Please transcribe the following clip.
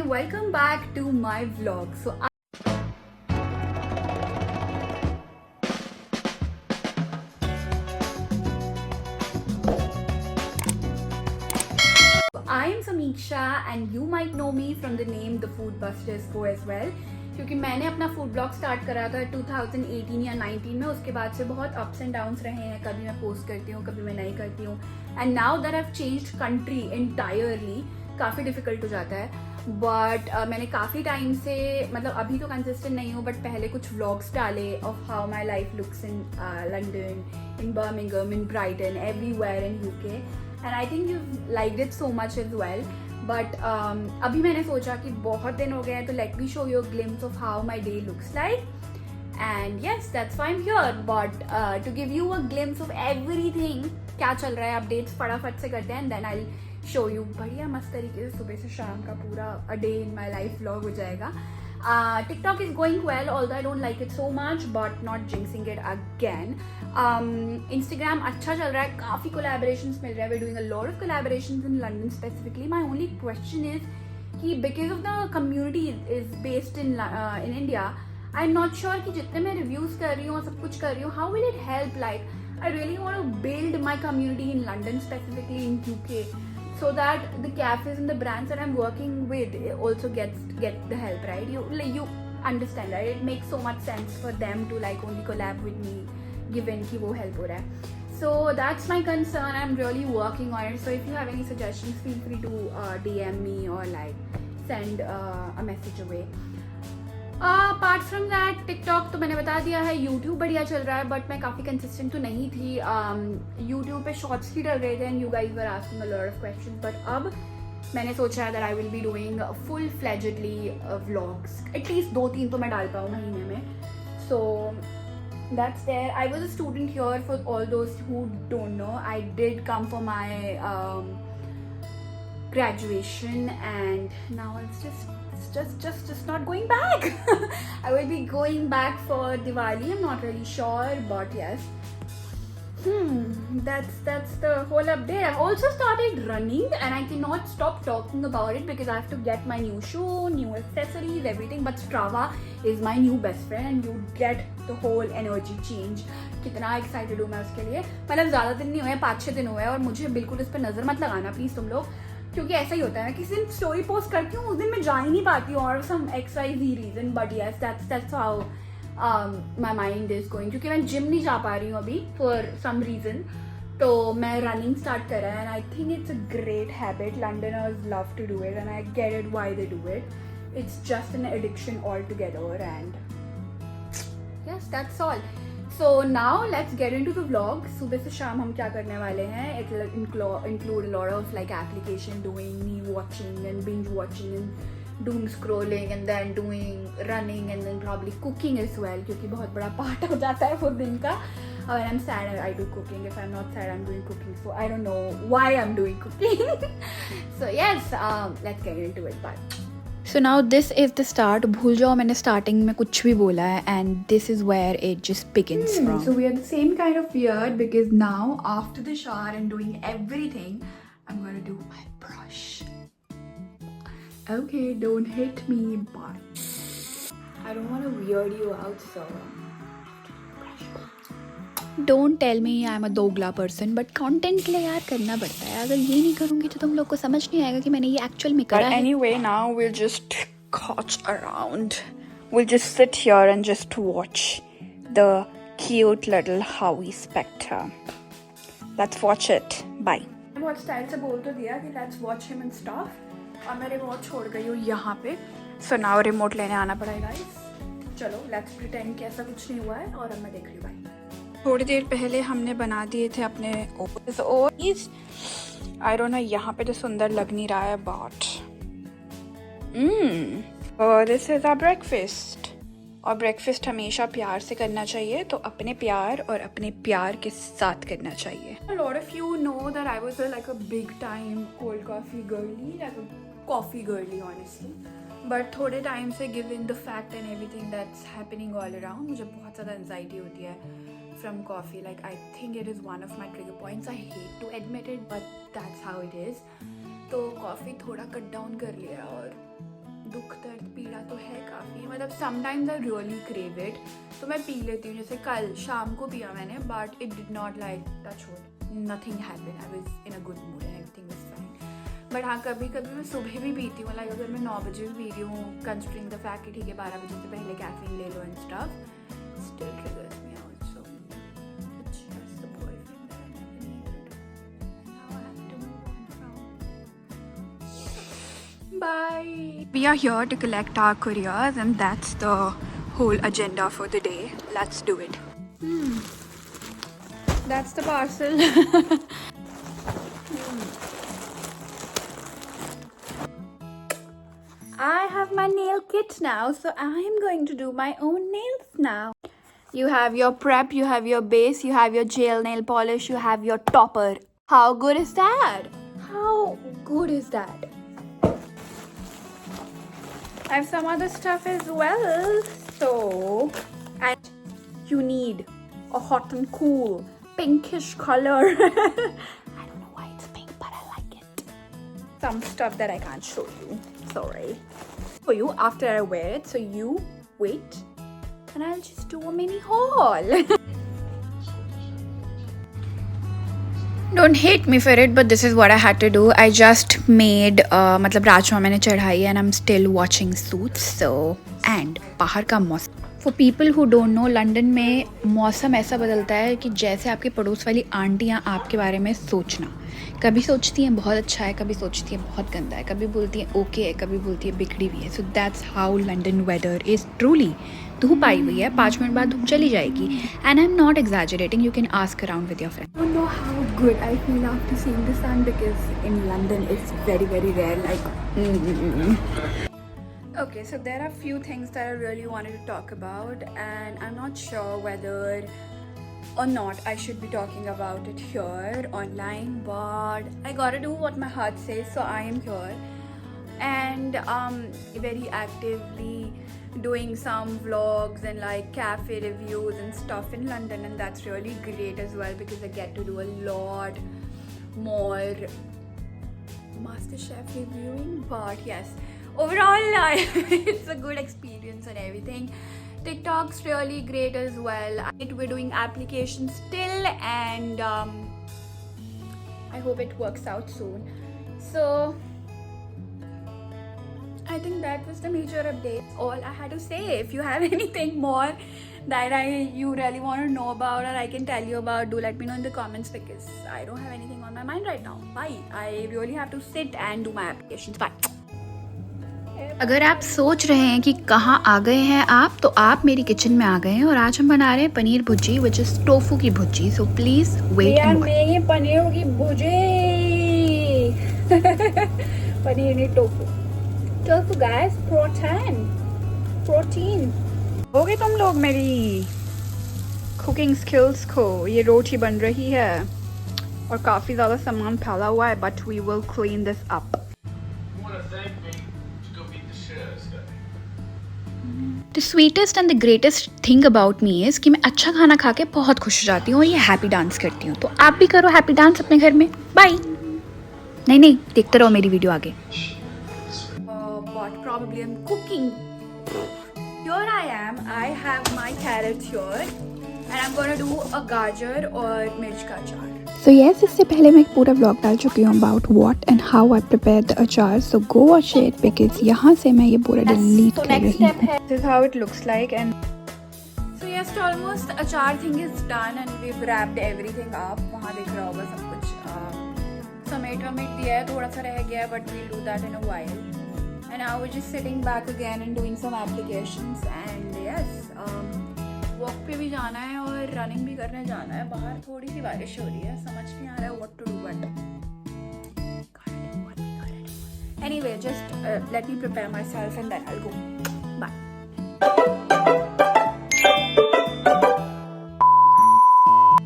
and welcome back to my vlog. I am Samiksha and you might know me from the name The Food Busters Co as well. क्योंकि मैंने अपना food blog start करा था 2018 या 19 में. उसके बाद से बहुत अप्स एंड डाउन्स रहे हैं. कभी मैं पोस्ट करती हूँ, कभी मैं नहीं करती हूँ. And now that I have changed country entirely, काफ़ी डिफिकल्ट हो जाता है. बट मैंने काफ़ी टाइम से, मतलब अभी तो कंसिस्टेंट नहीं हूँ, बट पहले कुछ व्लॉग्स डाले of how my life looks in London, in Birmingham, in Brighton, everywhere in UK. And I think you like it so much as well. But अभी मैंने सोचा कि बहुत दिन हो गए हैं, तो let me show you a glimpse of how my day looks like. And yes, that's why I am here. But to give you a glimpse of everything, क्या चल रहा है, अपडेट्स फटाफट से करते हैं. And then I show you बढ़िया मस्त तरीके से सुबह से शाम का पूरा a day in my life vlog हो जाएगा. TikTok is going well, although I don't like it so much, but not jinxing it again. Instagram अच्छा चल रहा है, काफ़ी collaborations मिल रहे हैं. We're doing a lot of collaborations in London specifically. My only question is कि because of the community is based in India, I'm not sure कि जितने मैं reviews कर रही हूँ, सब कुछ कर रही हूँ, how will it help? Like, I really want to build my community in London, specifically in UK, so that the cafes and the brands that I'm working with also get the help, right? You understand, right? It makes so much sense for them to like only collab with me, given कि वो help हो रहा है. So that's my concern. I'm really working on it. So if you have any suggestions, feel free to DM me or like send a message away. Apart from that, TikTok तो मैंने बता दिया है. YouTube बढ़िया चल रहा है, but मैं काफ़ी कंसिस्टेंट तो नहीं थी. यूट्यूब पे शॉर्ट्स भी डल रहे थे and you guys were asking a lot of questions. But अब मैंने सोचा है that I will be doing full fledgedly vlogs. At least 2-3 तो मैं डाल पाऊँ महीने में. So that's there. I was a student here. For all those who don't know, I did come for my graduation, and now it's just not going back. I will be going back for Diwali. I'm not really sure, but yes. That's the whole update. I've also started running and I cannot stop talking about it because I have to get my new shoe, new accessories, everything. But Strava is my new best friend and you get the whole energy change. कितना excited हूँ मैं उसके लिए. मतलब ज़्यादा दिन नहीं हुए, 5-6 दिन हुए, और मुझे बिल्कुल इस पर नज़र मत लगाना प्लीज़ तुम लोग, क्योंकि ऐसा ही होता है. मैं किसी दिन स्टोरी पोस्ट करती हूँ, उस दिन मैं जा ही नहीं पाती हूँ, और some XYZ reason. But yes, that's how my mind is going. क्योंकि मैं जिम नहीं जा पा रही हूँ अभी फॉर सम रीजन, तो मैं रनिंग स्टार्ट करा है. And I think it's a great habit. Londoners love to do it and I get it why they do it. It's just an addiction all together. And yes, that's all. So now let's get into the vlog. सुबह से शाम हम क्या करने वाले हैं. It will include a lot of like application doing, me watching and binge watching and doom scrolling and then doing running and then probably cooking as well, क्योंकि बहुत बड़ा part हो जाता है वो दिन का. When I'm sad, I do cooking. If I'm not sad, I'm doing cooking. So I don't know why I'm doing cooking. So yes, let's get into it. Bye. So now this is the start. भूल जाओ मैंने starting में कुछ भी बोला है, and this is where it just begins from. So we are the same kind of weird because now after the shower and doing everything, I'm gonna do my brush. Okay, don't hit me, but I don't want to weird you out, so don't tell me I am a दोगला person, but content के लिए यार करना पड़ता है. अगर ये नहीं करूँगी तो तुम लोग को समझ नहीं आएगा कि मैंने ये एक्चुअल में करा है. Anyway, now will just couch around. We'll just sit here and just watch the cute little Howie Spectre. Let's watch it. Bye. बहुत स्टाइल से बोल तो दिया कि let's watch him and stuff, और मैं रिमोट छोड़ गई हूँ यहाँ पे. So now रिमोट लेने आना पड़ेगा guys. चलो let's pretend कि ऐसा कुछ नहीं हुआ है, और अब मैं देख रही हूँ. बाय. थोड़ी देर पहले हमने बना दिए थे अपने ओट्स. आई डोंट नो, यहाँ पे तो सुंदर लग नहीं रहा है, but this is our breakfast. और ब्रेकफास्ट हमेशा प्यार से करना चाहिए, तो अपने प्यार और अपने प्यार के साथ करना चाहिए. A lot of you know that I was like a big time cold coffee girly, like a coffee girly honestly. But थोड़े टाइम से given the fact and everything that's happening all around, मुझे बहुत ज़्यादा anxiety होती है from coffee. Like I think it is one of my trigger points. I hate to admit it, but that's how it is. तो coffee थोड़ा cut down कर लिया और दुख दर्द पीड़ा तो है काफ़ी, मतलब sometimes I really crave it, तो मैं पी लेती हूँ। जैसे कल शाम को पिया मैंने, but it did not like touch wood, nothing happened, I was in a good mood and everything was fine. But हाँ, कभी कभी मैं सुबह भी पीती हूँ, लाइक अगर मैं 9 बजे भी पी रही हूँ, कंसिडरिंग द फैक्ट कि ठीक है 12 बजे से पहले कैफीन ले लो and stuff, still triggers me out. So it's just the boyfriend that I never needed, now I have to move on from. Bye. We are here to collect our couriers, and that's the whole agenda for the day. Let's do it. That's the parcel. I have my nail kit now, so I am going to do my own nails now. You have your prep, you have your base, you have your gel nail polish, you have your topper. How good is that? How good is that? I have some other stuff as well. So, and you need a hot and cool pinkish color. I don't know why it's pink, but I like it. Some stuff that I can't show you. Sorry. For you after I wear it. So you wait, and I'll just do a mini haul. Don't hate me for it, but this is what I had to do. I just made मतलब राजमा मैंने चढ़ाई and I'm still watching Suits. So and बाहर का मौसम, for people who don't know, London में मौसम ऐसा बदलता है कि जैसे आपके पड़ोस वाली आंटियाँ आपके बारे में सोचना, कभी सोचती हैं बहुत अच्छा है, कभी सोचती हैं बहुत गंदा है, कभी बोलती हैं ओके है, कभी बोलती है बिगड़ी हुई है. So that's how London weather is truly. धूप आई हुई है, 5 मिनट बाद धूप चली जाएगी. And I am not exaggerating, you can ask around with your friend. Don't know how good I feel after seeing the sun, because in London it's very very rare. Like okay, so there are few things that I really wanted to talk about, and I'm not sure whether or not I should be talking about it here online, but I gotta do what my heart says, so I am here and very actively doing some vlogs and like cafe reviews and stuff in London, and that's really great as well because I get to do a lot more MasterChef reviewing. But yes, overall it's a good experience and everything. TikTok's really great as well. We're doing applications still, and I hope it works out soon. So I think that was the major update, all I had to say. If you have anything more that you really want to know about or I can tell you about, do let me know in the comments, because I don't have anything on my mind right now. Bye. I really have to sit and do my applications. Bye. अगर आप सोच रहे हैं कि कहाँ आ गए हैं आप, तो आप मेरी किचन में आ गए हैं, और आज हम बना रहे हैं paneer bhurji, which is tofu की bhurji. So please wait and watch. Paneer की भुर्जी. पनीर नहीं, टोफू. Tofu guys, protein. हो गए तुम लोग मेरी कुकिंग स्किल्स को. ये रोटी बन रही है और काफ़ी ज़्यादा सामान फैला हुआ है, but we will clean this up. The sweetest and the greatest thing about me is कि मैं अच्छा खाना खा के बहुत खुश हो जाती हूँ और ये हैप्पी डांस करती हूँ. तो आप भी करो हैप्पी डांस अपने घर में. बाय. नहीं, देखते रहो मेरी वीडियो आगे. But probably I'm cooking. Here I am. I have my carrots here, and I'm gonna do a गाजर और मिर्च का अचार. So yes, इससे पहले मैं एक पूरा व्लॉग डाल चुकी हूँ about what and how I prepared the अचार. So go watch it because यहाँ से मैं ये पूरा डिलीट कर रही हूँ. This is how it looks like, and so yes, almost अचार thing is done and we've wrapped everything up. वहाँ दिख रहा होगा सब कुछ समेट दिया है, थोड़ा सा रह गया है, but we'll do that in a while. And now we're just sitting back again and doing some applications, and yes, walk पे भी जाना है और रनिंग भी करने जाना है. बाहर थोड़ी सी बारिश हो रही है, समझ नहीं आ रहा है what to do, but anyway, just let me prepare myself and then I'll go. Bye.